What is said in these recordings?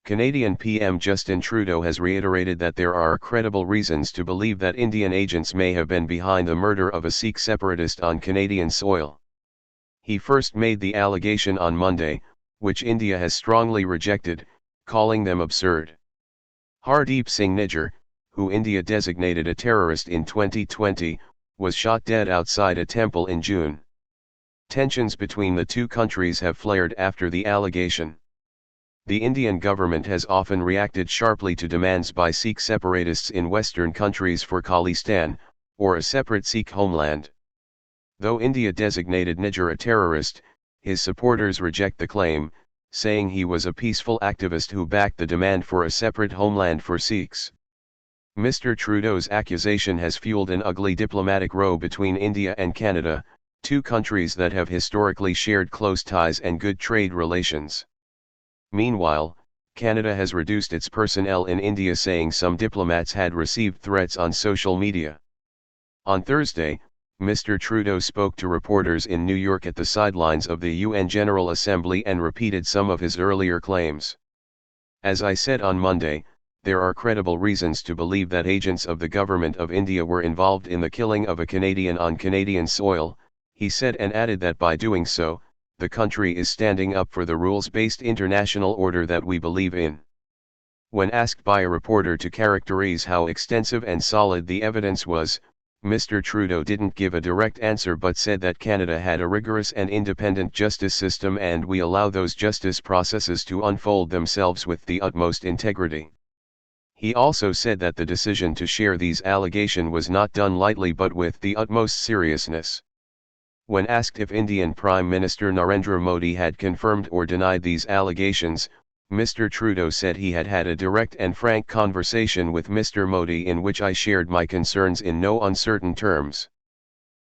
Canadian PM Justin Trudeau has reiterated that there are credible reasons to believe that Indian agents may have been behind the murder of a Sikh separatist on Canadian soil. He first made the allegation on Monday, which India has strongly rejected, calling them absurd. Hardeep Singh Nijjar, who India designated a terrorist in 2020, was shot dead outside a temple in June. Tensions between the two countries have flared after the allegation. The Indian government has often reacted sharply to demands by Sikh separatists in Western countries for Khalistan, or a separate Sikh homeland. Though India designated Nijjar a terrorist, his supporters reject the claim, saying he was a peaceful activist who backed the demand for a separate homeland for Sikhs. Mr. Trudeau's accusation has fueled an ugly diplomatic row between India and Canada, two countries that have historically shared close ties and good trade relations. Meanwhile, Canada has reduced its personnel in India, saying some diplomats had received threats on social media. On Thursday, Mr. Trudeau spoke to reporters in New York at the sidelines of the UN General Assembly and repeated some of his earlier claims. As I said on Monday, there are credible reasons to believe that agents of the Government of India were involved in the killing of a Canadian on Canadian soil, he said, and added that by doing so, the country is standing up for the rules-based international order that we believe in. When asked by a reporter to characterize how extensive and solid the evidence was, Mr. Trudeau didn't give a direct answer but said that Canada had a rigorous and independent justice system and we allow those justice processes to unfold themselves with the utmost integrity. He also said that the decision to share these allegations was not done lightly but with the utmost seriousness. When asked if Indian Prime Minister Narendra Modi had confirmed or denied these allegations, Mr. Trudeau said he had had a direct and frank conversation with Mr. Modi in which I shared my concerns in no uncertain terms.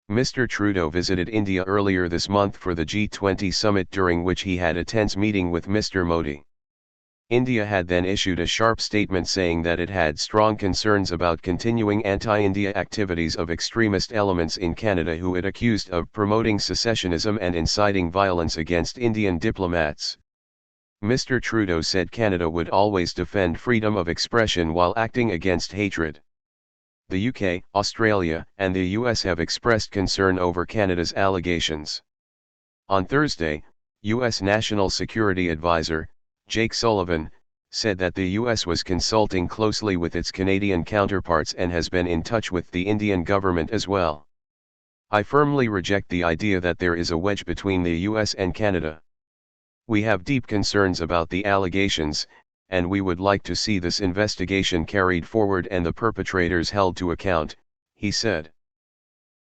Mr. Trudeau visited India earlier this month for the G20 summit, during which he had a tense meeting with Mr. Modi. India had then issued a sharp statement saying that it had strong concerns about continuing anti-India activities of extremist elements in Canada who it accused of promoting secessionism and inciting violence against Indian diplomats. Mr. Trudeau said Canada would always defend freedom of expression while acting against hatred. The UK, Australia, and the US have expressed concern over Canada's allegations. On Thursday, US National Security Advisor, Jake Sullivan, said that the US was consulting closely with its Canadian counterparts and has been in touch with the Indian government as well. I firmly reject the idea that there is a wedge between the US and Canada. We have deep concerns about the allegations, and we would like to see this investigation carried forward and the perpetrators held to account, he said.